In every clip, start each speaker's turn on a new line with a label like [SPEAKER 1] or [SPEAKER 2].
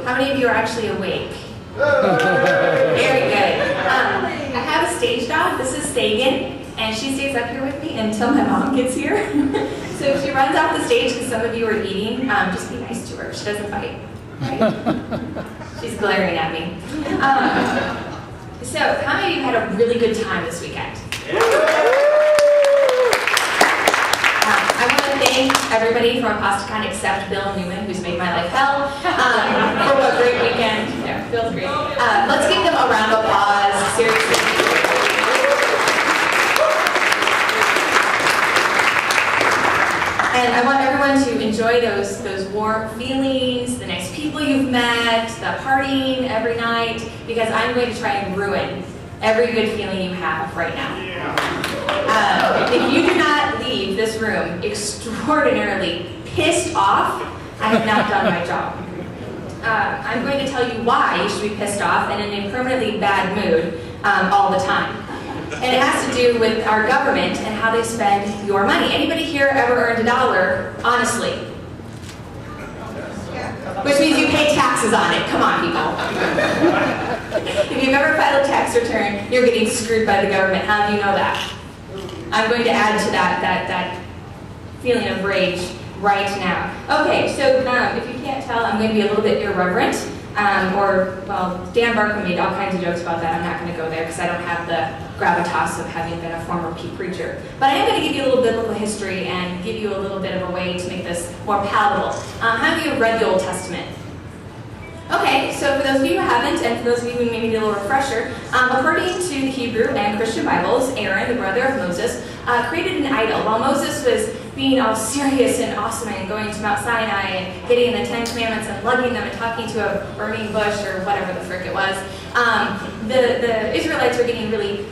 [SPEAKER 1] How many of you are actually awake? Very good. I have a stage dog. This is Sagan, and she stays up here with me until my mom gets here. So if she runs off the stage because some of you are eating, just be nice to her. She doesn't fight, right? She's glaring at me. So how many of you had a really good time this weekend? I want to thank everybody from Apostacon except Bill Newman, who's made my life hell, for a great weekend. Yeah, feels great. Let's give them a round of applause, seriously. And I want everyone to enjoy those warm feelings, the nice people you've met, the partying every night, because I'm going to try and ruin every good feeling you have right now. If you do not leave this room extraordinarily pissed off, I have not done my job. I'm going to tell you why you should be pissed off and in a permanently bad mood all the time. And it has to do with our government and how they spend your money. Anybody here ever earned $1, honestly? Which means you pay taxes on it. Come on, people. If you've ever filed a tax return, you're getting screwed by the government. How do you know that? I'm going to add to that feeling of rage right now. Okay, so if you can't tell, I'm going to be a little bit irreverent. Well, Dan Barker made all kinds of jokes about that. I'm not going to go there because I don't have the gravitas of having been a former preacher. But I am going to give you a little biblical history and give you a little bit of a way to make this more palatable. How many of you have read the Old Testament? Okay, so for those of you who haven't, and for those of you who maybe need a little refresher, according to the Hebrew and Christian Bibles, Aaron, the brother of Moses, created an idol. While Moses was being all serious and awesome and going to Mount Sinai and getting the 10 Commandments and lugging them and talking to a burning bush or whatever the frick it was, the Israelites were getting really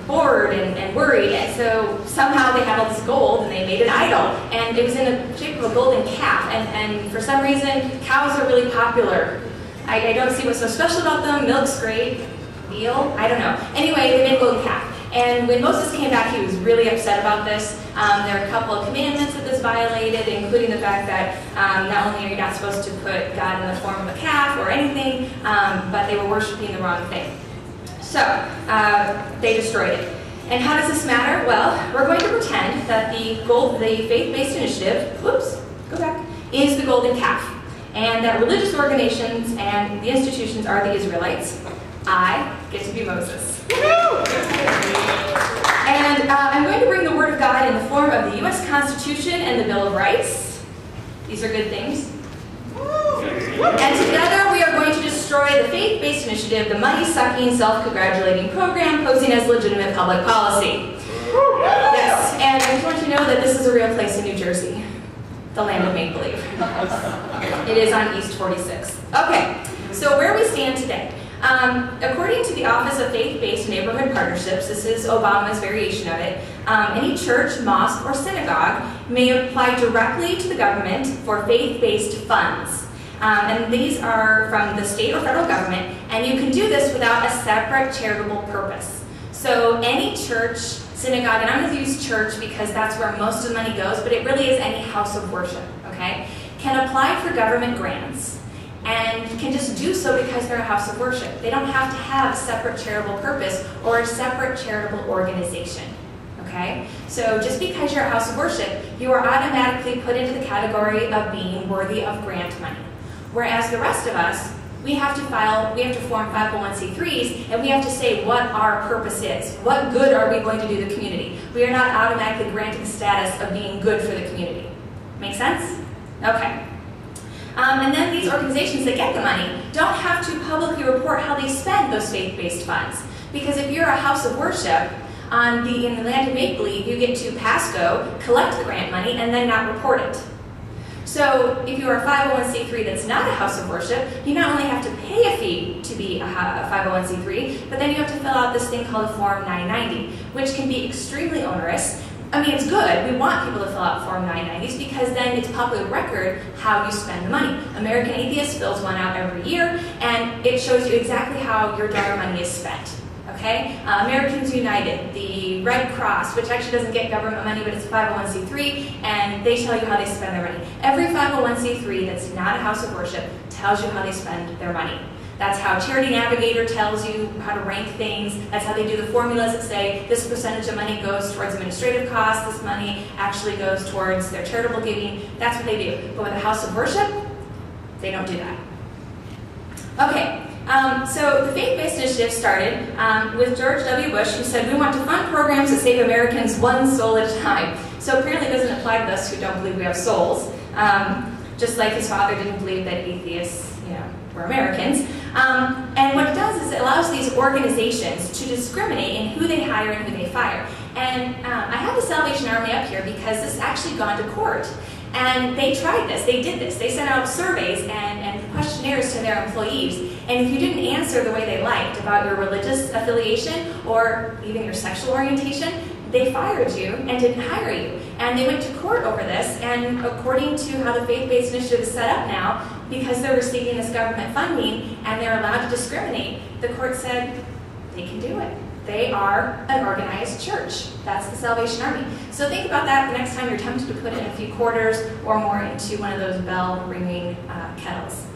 [SPEAKER 1] bored and worried, and so somehow they had all this gold and they made an idol, and it was in the shape of a golden calf, and for some reason cows are really popular. I don't see what's so special about them. Milk's great. Veal? I don't know. Anyway, they made a golden calf. And when Moses came back, he was really upset about this. There were a couple of commandments that this violated, including the fact that not only are you not supposed to put God in the form of a calf or anything, but they were worshiping the wrong thing. So they destroyed it. And how does this matter? Well, we're going to pretend that the faith-based initiative, is the golden calf, and that religious organizations and the institutions are the Israelites. I get to be Moses. And I'm going to bring the Word of God in the form of the U.S. Constitution and the Bill of Rights. These are good things. And together we are going to destroy the faith-based initiative, the money-sucking, self-congratulating program posing as legitimate public policy. Yes, and I just want you to know that this is a real place in New Jersey, the land of make-believe. It is on East 46th. Okay, so where we stand today. According to the Office of Faith-Based Neighborhood Partnerships, this is Obama's variation of it, any church, mosque, or synagogue may apply directly to the government for faith-based funds. And these are from the state or federal government, and you can do this without a separate charitable purpose. So any church, synagogue, and I'm going to use church because that's where most of the money goes, but it really is any house of worship, okay, can apply for government grants. And can just do so because they're a house of worship. They don't have to have a separate charitable purpose or a separate charitable organization, okay? So just because you're a house of worship, you are automatically put into the category of being worthy of grant money. Whereas the rest of us, we have to form 501c3s, and we have to say what our purpose is. What good are we going to do to the community? We are not automatically granted the status of being good for the community. Make sense? Okay. And then these organizations that get the money don't have to publicly report how they spend those faith-based funds. Because if you're a house of worship in the land of make-believe, you get to pass go, collect the grant money, and then not report it. So if you're a 501c3 that's not a house of worship, you not only have to pay a fee to be a 501c3, but then you have to fill out this thing called a Form 990, which can be extremely onerous. I mean, it's good. We want people to fill out Form 990s because then it's public record how you spend the money. American Atheist fills one out every year, and it shows you exactly how your donor money is spent. Okay? okay? Americans United, the Red Cross, which actually doesn't get government money, but it's a 501c3, and they tell you how they spend their money. Every 501c3 that's not a house of worship tells you how they spend their money. That's how Charity Navigator tells you how to rank things. That's how they do the formulas that say this percentage of money goes towards administrative costs, this money actually goes towards their charitable giving. That's what they do. But with a house of worship, they don't do that. Okay, so the faith-based initiative started with George W. Bush, who said, we want to fund programs that save Americans one soul at a time. So apparently it doesn't apply to us who don't believe we have souls, just like his father didn't believe that atheists, were Americans. And what it does is it allows these organizations to discriminate in who they hire and who they fire. And I have the Salvation Army up here because this has actually gone to court. And they tried this, they did this. They sent out surveys and questionnaires to their employees. And if you didn't answer the way they liked about your religious affiliation or even your sexual orientation, they fired you and didn't hire you. And they went to court over this, and according to how the faith-based initiative is set up now, because they're receiving this government funding and they're allowed to discriminate, the court said they can do it. They are an organized church. That's the Salvation Army. So think about that the next time you're tempted to put in a few quarters or more into one of those bell-ringing kettles.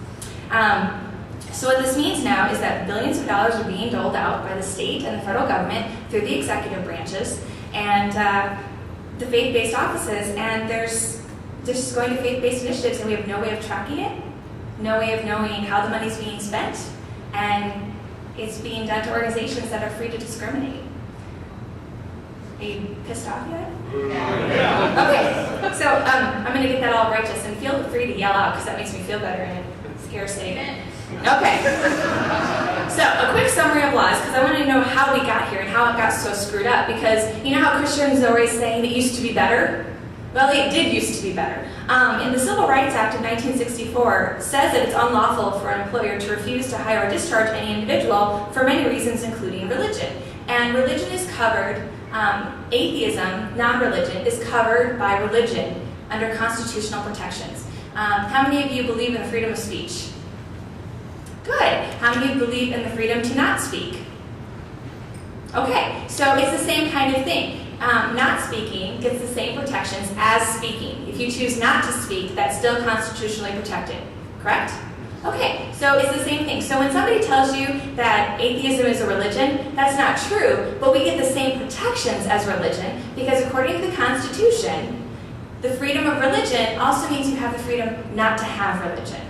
[SPEAKER 1] So what this means now is that billions of dollars are being doled out by the state and the federal government through the executive branches and the faith-based offices, and there's just going to faith-based initiatives, and we have no way of tracking it, no way of knowing how the money's being spent, and it's being done to organizations that are free to discriminate. Are you pissed off yet? Yeah. Okay, so I'm going to get that all righteous, and feel free to yell out because that makes me feel better and it scares Satan. Okay, so a quick summary of laws, because I want to know how we got here and how it got so screwed up, because you know how Christians are always saying it used to be better? Well, it did used to be better. In the Civil Rights Act of 1964 says that it's unlawful for an employer to refuse to hire or discharge any individual for many reasons, including religion. And religion is covered, atheism, non-religion, is covered by religion under constitutional protections. How many of you believe in the freedom of speech? Good. How many of you believe in the freedom to not speak? Okay, so it's the same kind of thing. Not speaking gets the same protections as speaking. If you choose not to speak, that's still constitutionally protected, correct? Okay, so it's the same thing. So when somebody tells you that atheism is a religion, that's not true, but we get the same protections as religion because according to the Constitution, the freedom of religion also means you have the freedom not to have religion.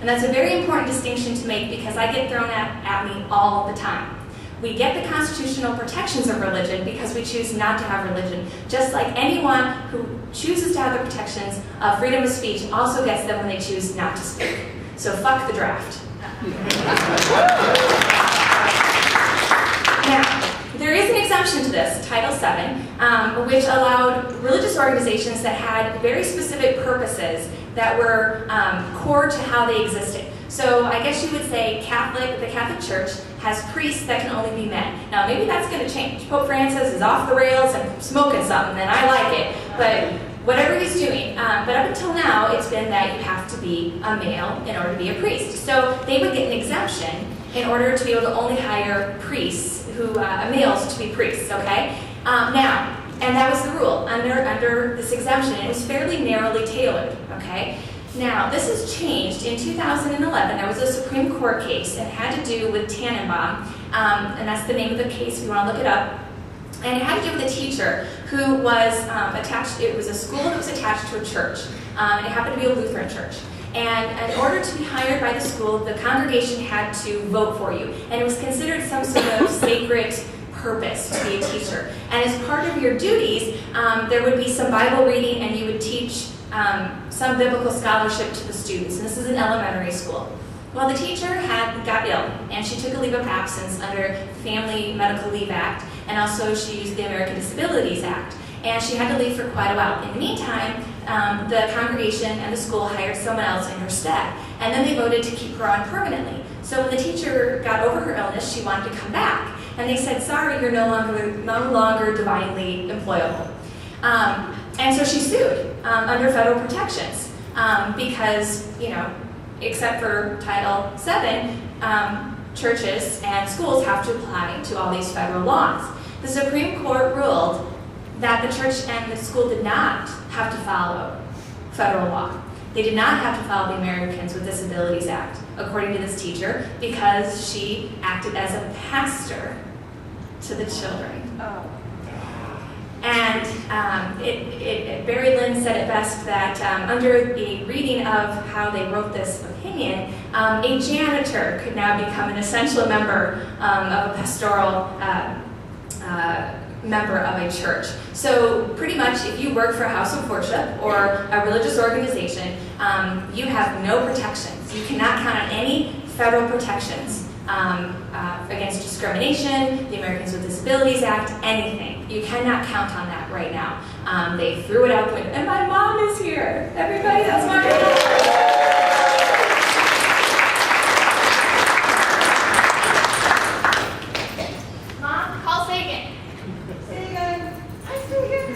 [SPEAKER 1] And that's a very important distinction to make because I get thrown at me all the time. We get the constitutional protections of religion because we choose not to have religion, just like anyone who chooses to have the protections of freedom of speech also gets them when they choose not to speak. So fuck the draft. Now, there is an exemption to this, Title VII, which allowed religious organizations that had very specific purposes that were core to how they existed. So I guess you would say the Catholic Church has priests that can only be men. Now maybe that's going to change. Pope Francis is off the rails and smoking something, and I like it. But whatever he's doing, but up until now, it's been that you have to be a male in order to be a priest. So they would get an exemption in order to be able to only hire priests, males to be priests, okay? Now, and that was the rule under this exemption. It was fairly narrowly tailored, okay? Now, this has changed. In 2011, there was a Supreme Court case, and it had to do with Tannenbaum, and that's the name of the case if you want to look it up. And it had to do with a teacher who was attached, it was a school that was attached to a church, and it happened to be a Lutheran church. And in order to be hired by the school, the congregation had to vote for you, and it was considered some sort of sacred purpose to be a teacher. And as part of your duties, there would be some Bible reading, and you would teach some biblical scholarship to the students. And this is an elementary school. Well, the teacher got ill, and she took a leave of absence under the Family Medical Leave Act, and also she used the American Disabilities Act. And she had to leave for quite a while. In the meantime, the congregation and the school hired someone else in her stead, and then they voted to keep her on permanently. So when the teacher got over her illness, she wanted to come back, and they said, sorry, you're no longer divinely employable. And so she sued under federal protections because, except for Title VII, churches and schools have to apply to all these federal laws. The Supreme Court ruled that the church and the school did not have to follow federal law. They did not have to follow the Americans with Disabilities Act, according to this teacher, because she acted as a pastor to the children.
[SPEAKER 2] Oh.
[SPEAKER 1] And Barry Lynn said it best that under the reading of how they wrote this opinion, a janitor could now become an essential member of a pastoral member of a church. So pretty much if you work for a house of worship or a religious organization, you have no protections. You cannot count on any federal protections against discrimination, the Americans with Disabilities Act, anything. You cannot count on that right now. They threw it out the window. And my mom is here. Everybody, that's my mom. Mom, call Sagan. Sagan. Hi, Sagan.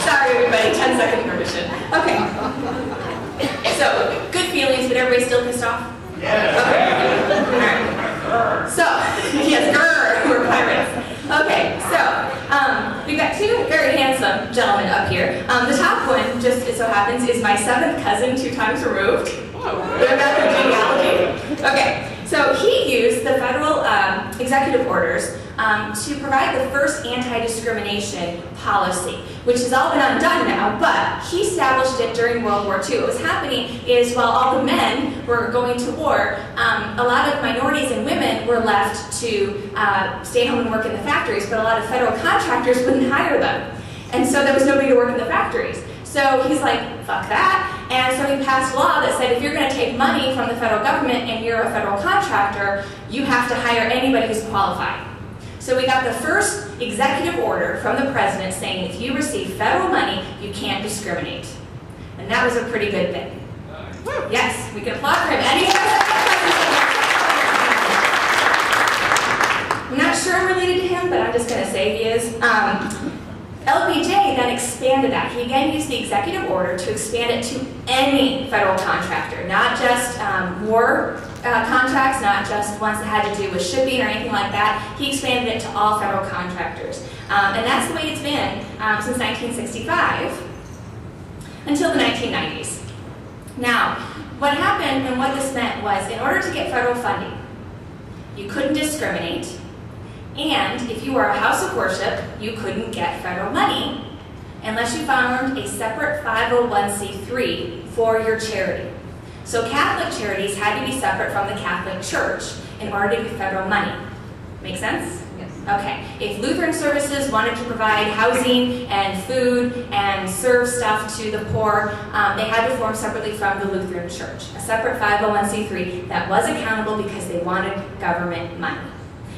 [SPEAKER 1] Sorry, everybody. 10-second permission. Okay. So, good feelings, but everybody still pissed off?
[SPEAKER 3] Yeah.
[SPEAKER 1] Okay. All right. So, yes, grrr, we're pirates. Okay, so, we've got two very handsome gentlemen up here. The top one, just it so happens, is my 7th cousin 2 times removed. They're about their genealogy. Okay, so he used the federal executive orders to provide the first anti-discrimination policy, which has all been undone now, but he established it during World War II. What was happening is while all the men were going to war, a lot of minorities and women were left to stay home and work in the factories, but a lot of federal contractors wouldn't hire them. And so there was nobody to work in the factories. So he's like, fuck that. And so he passed a law that said if you're going to take money from the federal government and you're a federal contractor, you have to hire anybody who's qualified. So we got the first executive order from the president saying if you receive federal money, you can't discriminate. And that was a pretty good thing. Yes, we can applaud for him. And he's I'm not sure I'm related to him, but I'm just going to say he is. LBJ then expanded that. He again used the executive order to expand it to any federal contractor, not just war contracts, not just ones that had to do with shipping or anything like that. He expanded it to all federal contractors. And that's the way it's been since 1965 until the 1990s. Now, what happened and what this meant was in order to get federal funding, you couldn't discriminate. And if you were a house of worship, you couldn't get federal money unless you found a separate 501c3 for your charity. So Catholic charities had to be separate from the Catholic Church in order to get federal money. Make sense?
[SPEAKER 2] Yes.
[SPEAKER 1] Okay. If Lutheran services wanted to provide housing and food and serve stuff to the poor, they had to form separately from the Lutheran Church. A separate 501c3 that was accountable because they wanted government money.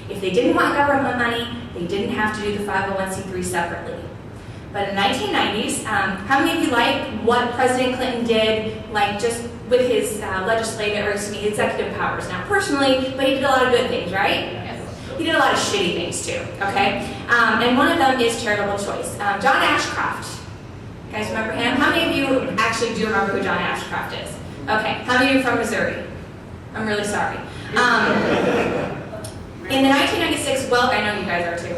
[SPEAKER 1] If they didn't want government money, they didn't have to do the 501c3 separately. But in the 1990s, how many of you like what President Clinton did, like just with his executive powers? Not personally, but he did a lot of good things, right? Yes. He did a lot of shitty things too, okay? And one of them is charitable choice. John Ashcroft. You guys remember him? How many of you actually do remember who John Ashcroft is? Okay, how many of you are from Missouri? I'm really sorry. In the 1996, I know you guys are too,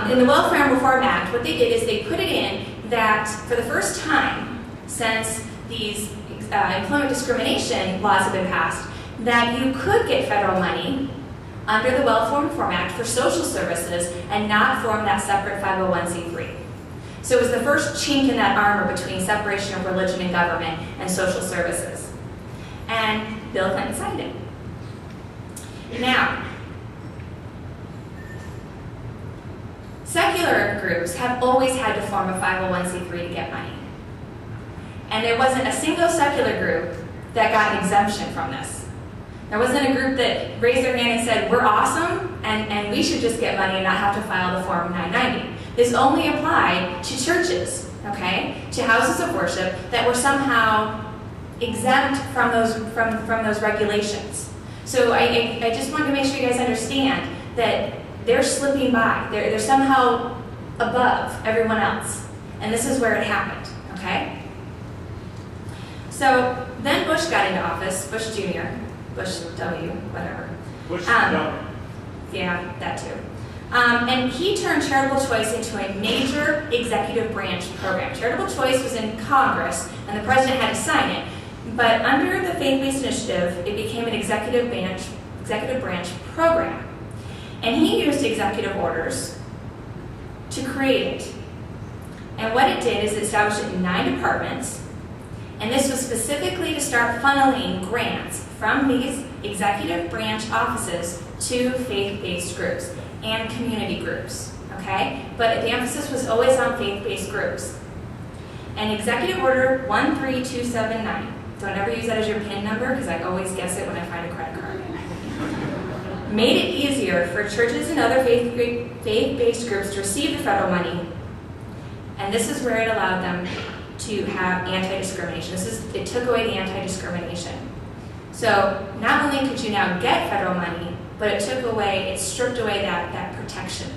[SPEAKER 1] in the Welfare Reform Act, what they did is they put it in that for the first time since these employment discrimination laws have been passed, that you could get federal money under the Welfare Reform Act for social services and not form that separate 501c3. So it was the first chink in that armor between separation of religion and government and social services. And Bill Clinton signed it. Now, secular groups have always had to form a 501c3 to get money. And there wasn't a single secular group that got an exemption from this. There wasn't a group that raised their hand and said, we're awesome, and we should just get money and not have to file the Form 990. This only applied to churches, okay, to houses of worship that were somehow exempt from those regulations. So I just wanted to make sure you guys understand that they're slipping by. They're somehow above everyone else. And this is where it happened, okay? So then Bush got into office, Bush Jr., Bush W., whatever.
[SPEAKER 2] Bush W.
[SPEAKER 1] Yeah, that too. And he turned charitable choice into a major executive branch program. Charitable choice was in Congress, and the president had to sign it. But under the faith-based initiative, it became an executive branch program. And he used executive orders to create it. And what it did is it established it in 9 departments, and this was specifically to start funneling grants from these executive branch offices to faith-based groups and community groups, okay? But the emphasis was always on faith-based groups. And Executive Order 13279, don't ever use that as your PIN number because I always guess it when I find a credit card, made it easier for churches and other faith-based groups to receive the federal money. And this is where it allowed them to have anti-discrimination. It took away the anti-discrimination. So not only could you now get federal money, but it stripped away that protection.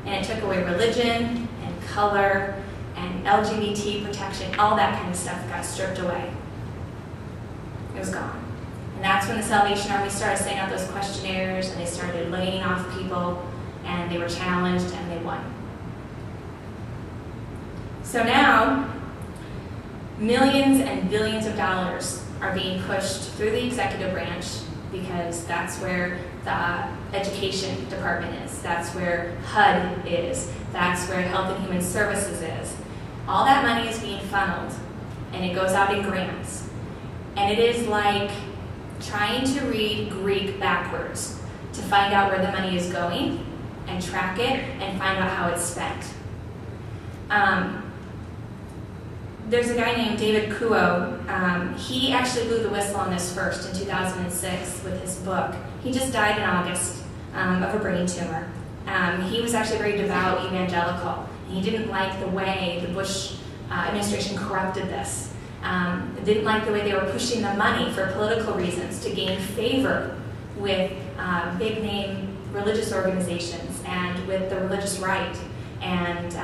[SPEAKER 1] And it took away religion and color and LGBT protection, all that kind of stuff got stripped away. It was gone. And that's when the Salvation Army started sending out those questionnaires, and they started laying off people, and they were challenged, and they won. So now, millions and billions of dollars are being pushed through the executive branch because that's where the education department is, that's where HUD is, that's where Health and Human Services is. All that money is being funneled, and it goes out in grants. And it is like trying to read Greek backwards to find out where the money is going and track it and find out how it's spent. There's a guy named David Kuo. He actually blew the whistle on this first in 2006 with his book. He just died in August of a brain tumor. He was actually a very devout evangelical. He didn't like the way the Bush administration corrupted this. Didn't like the way they were pushing the money for political reasons to gain favor with big name religious organizations and with the religious right and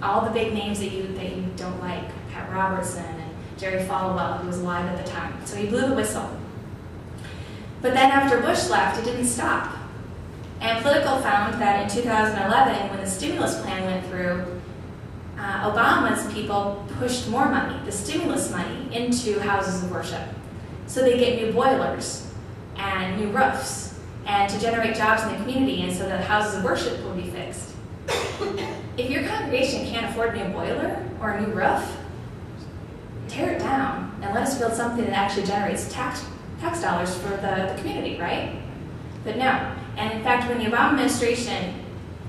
[SPEAKER 1] all the big names that you don't like, Pat Robertson and Jerry Falwell, who was alive at the time. So he blew the whistle. But then after Bush left, it didn't stop. And Politico found that in 2011, when the stimulus plan went through, Obama's people pushed more money, the stimulus money, into houses of worship. So they get new boilers and new roofs and to generate jobs in the community, and so the houses of worship will be fixed. If your congregation can't afford a new boiler or a new roof, tear it down and let us build something that actually generates tax dollars for the community, right? But no. And in fact, when the Obama administration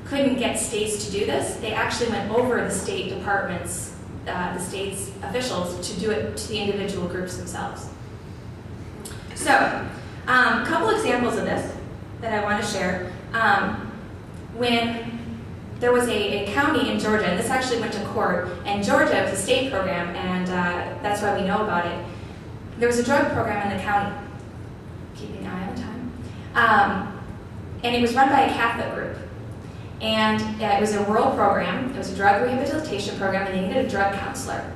[SPEAKER 1] couldn't get states to do this, they actually went over the state departments, the state's officials, to do it to the individual groups themselves. So, a couple examples of this that I want to share. When there was a county in Georgia, and this actually went to court, and Georgia was a state program, and that's why we know about it. There was a drug program in the county, keeping an eye on time, and it was run by a Catholic group. And it was a rural program, it was a drug rehabilitation program, and they needed a drug counselor.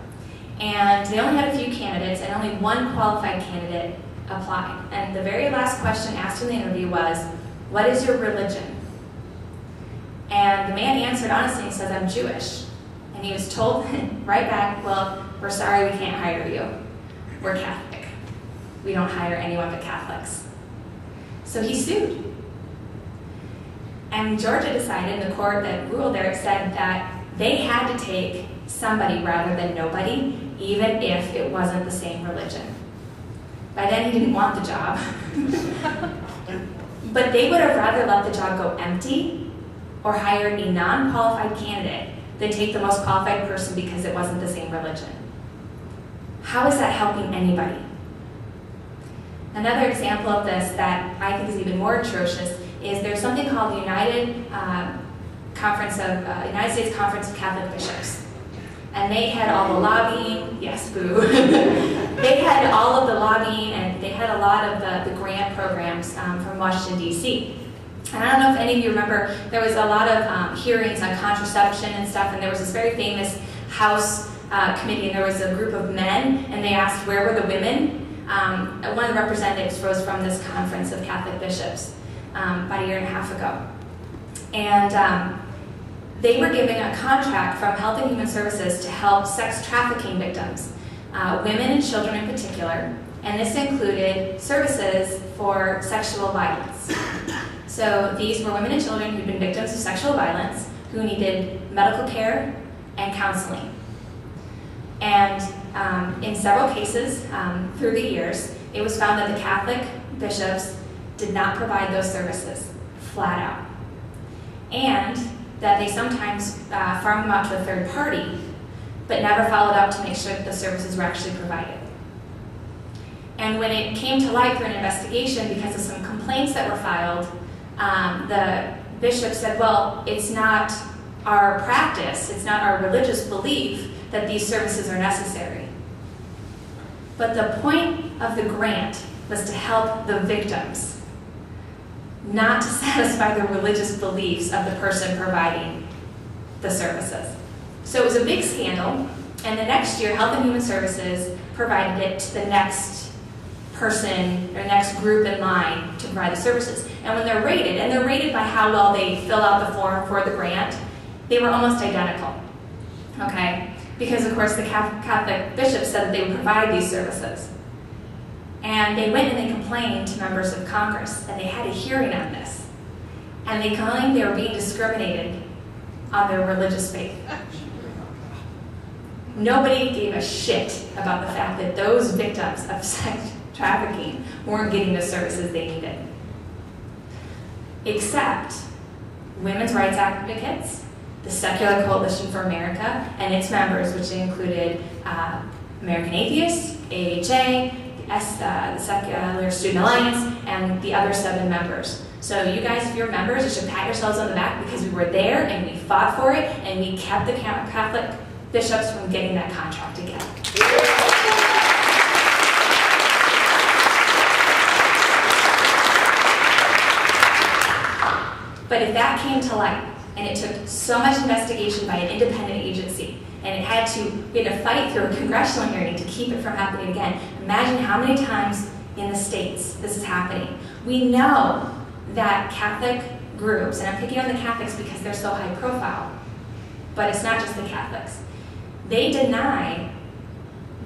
[SPEAKER 1] And they only had a few candidates, and only one qualified candidate applied. And the very last question asked in the interview was, "What is your religion?" And the man answered honestly and says, "I'm Jewish." And he was told right back, "Well, we're sorry, we can't hire you. We're Catholic. We don't hire anyone but Catholics." So he sued. And Georgia decided, in the court that ruled there, it said that they had to take somebody rather than nobody, even if it wasn't the same religion. By then he didn't want the job. But they would have rather let the job go empty or hired a non-qualified candidate than take the most qualified person because it wasn't the same religion. How is that helping anybody? Another example of this that I think is even more atrocious is there's something called the United States Conference of Catholic Bishops. And they had all the lobbying, yes, boo. They had all of the lobbying, and they had a lot of the grant programs from Washington, D.C. And I don't know if any of you remember, there was a lot of hearings on contraception and stuff, and there was this very famous House committee, and there was a group of men, and they asked where were the women. One of the representatives rose from this conference of Catholic bishops about a year and a half ago. And they were giving a contract from Health and Human Services to help sex trafficking victims, women and children in particular, and this included services for sexual violence. So these were women and children who'd been victims of sexual violence, who needed medical care and counseling. And in several cases through the years, it was found that the Catholic bishops did not provide those services, flat out. And that they sometimes farmed them out to a third party, but never followed up to make sure that the services were actually provided. And when it came to light through an investigation, because of some complaints that were filed, the bishop said, well, it's not our practice, it's not our religious belief that these services are necessary. But the point of the grant was to help the victims, not to satisfy the religious beliefs of the person providing the services. So it was a big scandal, and the next year, Health and Human Services provided it to the next person or next group in line to provide the services. And when they're rated by how well they fill out the form for the grant, they were almost identical, okay? Because, of course, the Catholic bishops said that they would provide these services. And they went and they complained to members of Congress, and they had a hearing on this. And they claimed they were being discriminated on their religious faith. Nobody gave a shit about the fact that those victims of sex trafficking weren't getting the services they needed. Except women's rights advocates, the Secular Coalition for America, and its members, which included American Atheists, AHA, the Secular Student Alliance, and the other 7 members. So you guys, if you're members, you should pat yourselves on the back because we were there and we fought for it and we kept the Catholic bishops from getting that contract again. But if that came to light, and it took so much investigation by an independent agency, and we had to fight through a congressional hearing to keep it from happening again. Imagine how many times in the States this is happening. We know that Catholic groups, and I'm picking on the Catholics because they're so high profile, but it's not just the Catholics. They deny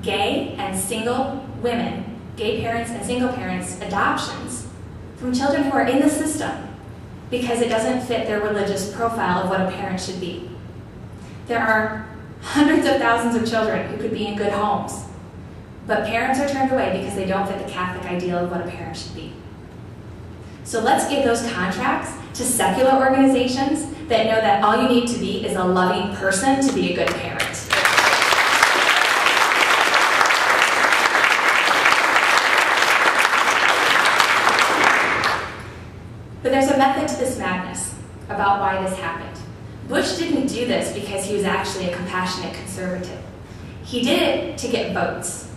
[SPEAKER 1] gay and single women, gay parents and single parents, adoptions from children who are in the system because it doesn't fit their religious profile of what a parent should be. There are hundreds of thousands of children who could be in good homes, but parents are turned away because they don't fit the Catholic ideal of what a parent should be. So let's give those contracts to secular organizations that know that all you need to be is a loving person to be a good parent. But there's a method to this madness about why this happened. Bush didn't do this because he was actually a compassionate conservative. He did it to get votes.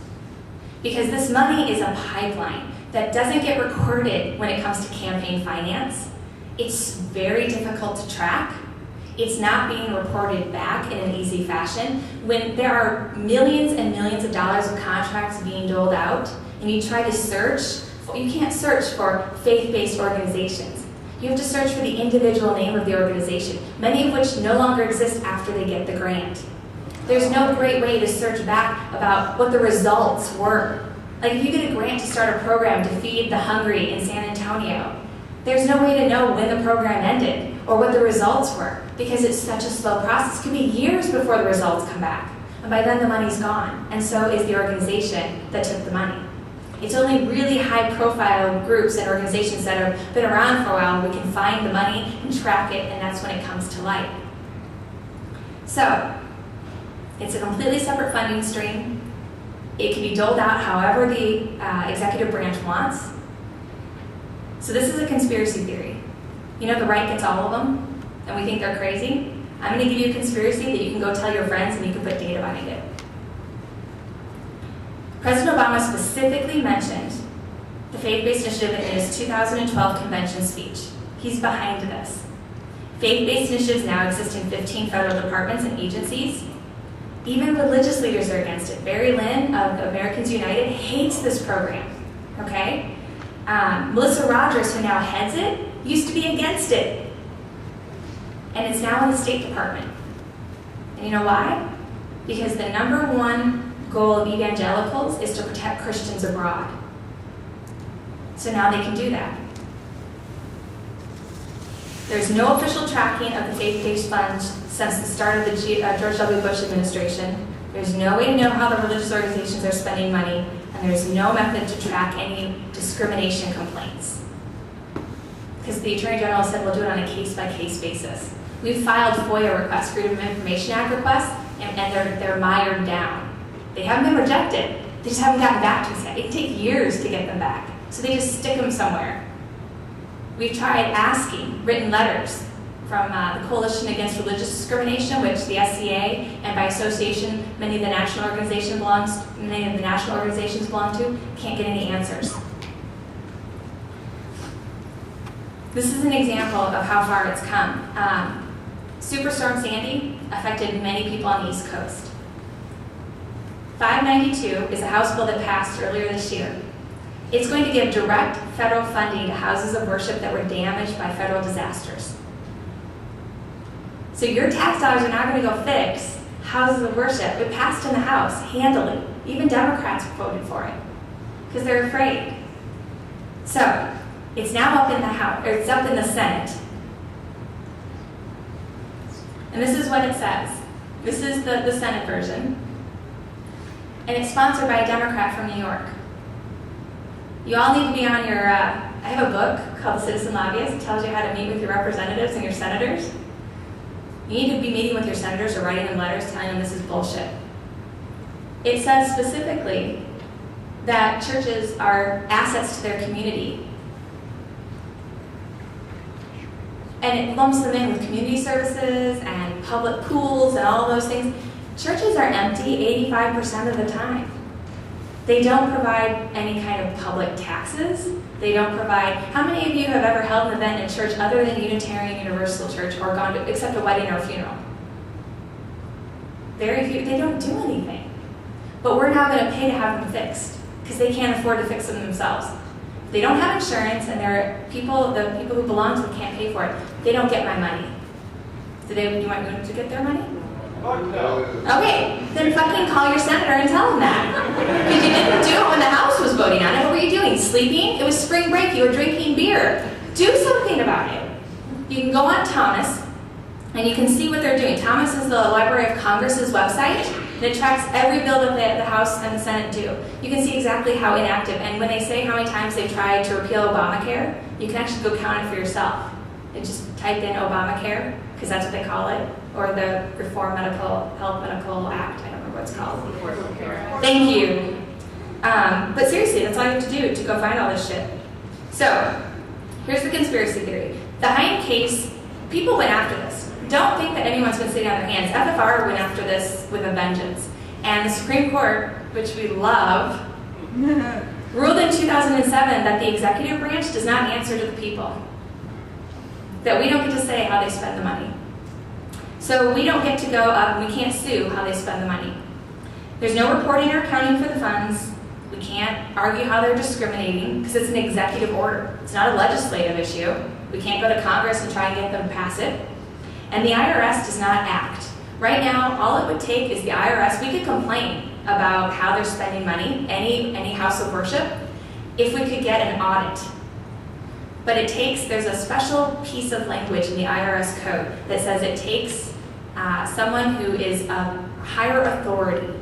[SPEAKER 1] Because this money is a pipeline that doesn't get recorded when it comes to campaign finance. It's very difficult to track. It's not being reported back in an easy fashion. When there are millions and millions of dollars of contracts being doled out, and you try to search, you can't search for faith-based organizations. You have to search for the individual name of the organization, many of which no longer exist after they get the grant. There's no great way to search back about what the results were. Like if you get a grant to start a program to feed the hungry in San Antonio, there's no way to know when the program ended or what the results were because it's such a slow process. It could be years before the results come back. And by then the money's gone, and so is the organization that took the money. It's only really high-profile groups and organizations that have been around for a while we can find the money and track it, and that's when it comes to light. So, it's a completely separate funding stream. It can be doled out however the executive branch wants. So this is a conspiracy theory. You know the right gets all of them, and we think they're crazy? I'm going to give you a conspiracy that you can go tell your friends and you can put data behind it. President Obama specifically mentioned the faith-based initiative in his 2012 convention speech. He's behind this. Faith-based initiatives now exist in 15 federal departments and agencies, Even religious leaders are against it. Barry Lynn of Americans United hates this program, okay? Melissa Rogers, who now heads it, used to be against it. And it's now in the State Department. And you know why? Because the number one goal of evangelicals is to protect Christians abroad. So now they can do that. There's no official tracking of the faith-based funds since the start of the George W. Bush administration. There's no way to know how the religious organizations are spending money, and there's no method to track any discrimination complaints. Because the Attorney General said we'll do it on a case-by-case basis. We've filed FOIA requests, Freedom of Information Act requests, and they're mired down. They haven't been rejected. They just haven't gotten back to us yet. It can take years to get them back. So they just stick them somewhere. We've tried asking written letters from the Coalition Against Religious Discrimination, which the SCA, and by association, many of the national organizations belong to, can't get any answers. This is an example of how far it's come. Superstorm Sandy affected many people on the East Coast. 592 is a House bill that passed earlier this year. It's going to give direct federal funding to houses of worship that were damaged by federal disasters. So your tax dollars are not going to go fix houses of worship. It passed in the House handily. Even Democrats voted for it because they're afraid. So it's now up in the House, or it's up in the Senate. And this is what it says. This is the Senate version. And it's sponsored by a Democrat from New York. You all need to be on your, I have a book called The Citizen Lobbyist. It tells you how to meet with your representatives and your senators. You need to be meeting with your senators or writing them letters telling them this is bullshit. It says specifically that churches are assets to their community. And it lumps them in with community services and public pools and all those things. Churches are empty 85% of the time. They don't provide any kind of public taxes. They don't provide. How many of you have ever held an event in church other than Unitarian Universal Church or gone to, except a wedding or a funeral? Very few. They don't do anything. But we're now going to pay to have them fixed because they can't afford to fix them themselves. They don't have insurance, and the people who belong to them can't pay for it. They don't get my money. Do you want them to get their money? Okay, then fucking call your senator and tell them that. Because you didn't do it when the House was voting on it. What were you doing? Sleeping? It was spring break. You were drinking beer. Do something about it. You can go on Thomas, and you can see what they're doing. Thomas is the Library of Congress's website, and it tracks every bill that the House and the Senate do. You can see exactly how inactive, and when they say how many times they tried to repeal Obamacare, you can actually go count it for yourself. And just type in Obamacare, because that's what they call it, or the Reform Health Medical Act. I don't remember what it's called. Thank you. But seriously, that's all you have to do to go find all this shit. So, here's the conspiracy theory. The Heine case, people went after this. Don't think that anyone's been sitting on their hands. FFR went after this with a vengeance. And the Supreme Court, which we love, ruled in 2007 that the executive branch does not answer to the people. That we don't get to say how they spend the money. So we don't get to go up, and we can't sue how they spend the money. There's no reporting or accounting for the funds. We can't argue how they're discriminating, because it's an executive order. It's not a legislative issue. We can't go to Congress and try and get them to pass it. And the IRS does not act. Right now, all it would take is the IRS. We could complain about how they're spending money, any house of worship, if we could get an audit. But there's a special piece of language in the IRS code that says it takes someone who is a higher authority.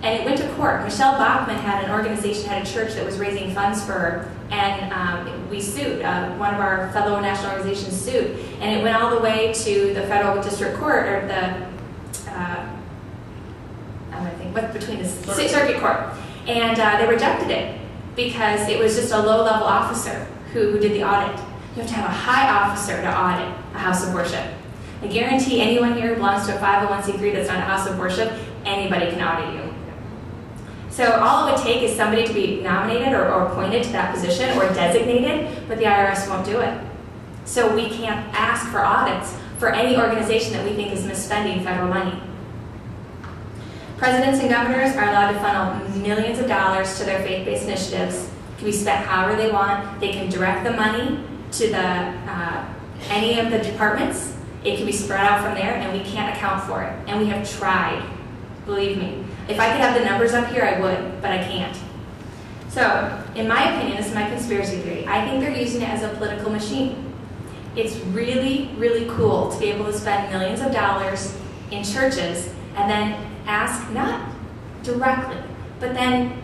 [SPEAKER 1] And it went to court. Michelle Bachmann had an organization, had a church that was raising funds for her, and we sued. One of our fellow national organizations sued. And it went all the way to the federal district court, or between the circuit court. And they rejected it, because it was just a low-level officer who did the audit. You have to have a high officer to audit a house of worship. I guarantee anyone here who belongs to a 501c3 that's not a house of worship, anybody can audit you. So all it would take is somebody to be nominated or appointed to that position or designated, but the IRS won't do it. So we can't ask for audits for any organization that we think is misspending federal money. Presidents and governors are allowed to funnel millions of dollars to their faith-based initiatives. It can be spent however they want. They can direct the money to any of the departmts. It can be spread out from there, and we can't account for it. And we have tried, believe me. If I could have the numbers up here, I would, but I can't. So, in my opinion, this is my conspiracy theory, I think they're using it as a political machine. It's really, really cool to be able to spend millions of dollars in churches and then ask, not directly, but then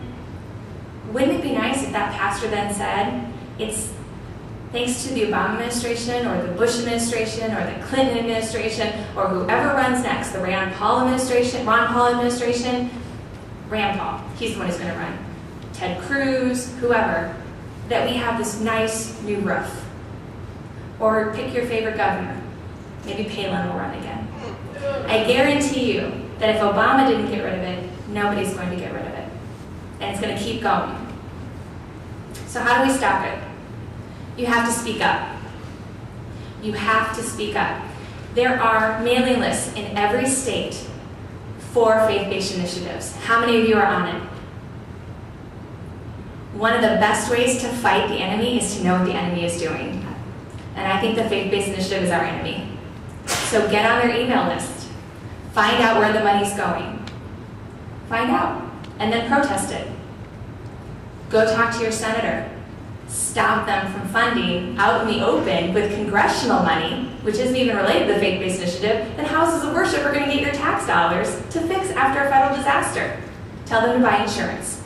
[SPEAKER 1] wouldn't it be nice if that pastor then said, it's thanks to the Obama administration or the Bush administration or the Clinton administration or whoever runs next, the Ron Paul administration, Rand Paul, he's the one who's going to run, Ted Cruz, whoever, that we have this nice new roof. Or pick your favorite governor. Maybe Palin will run again. I guarantee you that if Obama didn't get rid of it, nobody's going to get rid of it. And it's going to keep going. So how do we stop it? You have to speak up. You have to speak up. There are mailing lists in every state for faith-based initiatives. How many of you are on it? One of the best ways to fight the enemy is to know what the enemy is doing. And I think the faith-based initiative is our enemy. So get on their email list. Find out where the money's going. Find out. And then protest it. Go talk to your senator. Stop them from funding out in the open with congressional money, which isn't even related to the faith-based initiative, then houses of worship are going to get your tax dollars to fix after a federal disaster. Tell them to buy insurance.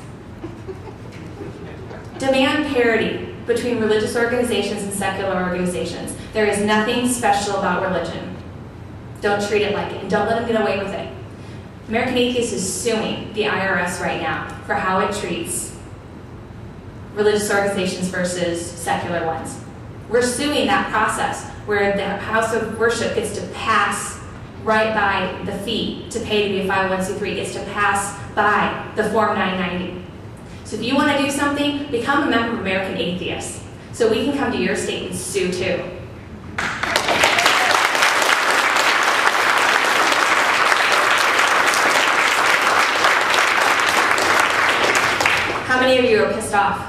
[SPEAKER 1] Demand parity between religious organizations and secular organizations. There is nothing special about religion. Don't treat it like it, and don't let them get away with it. American Atheist is suing the IRS right now for how it treats religious organizations versus secular ones. We're suing that process where the house of worship gets to pass right by the fee to pay to be a 501c3, gets to pass by the Form 990. So if you want to do something, become a member of American Atheists so we can come to your state and sue too. How many of you are pissed off?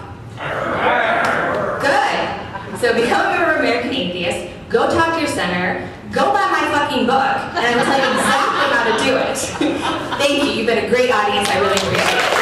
[SPEAKER 1] Good. So become a member of American Atheists, go talk to your senator, go buy my fucking book, and I will tell you exactly how to do it. Thank you. You've been a great audience. I really appreciate it.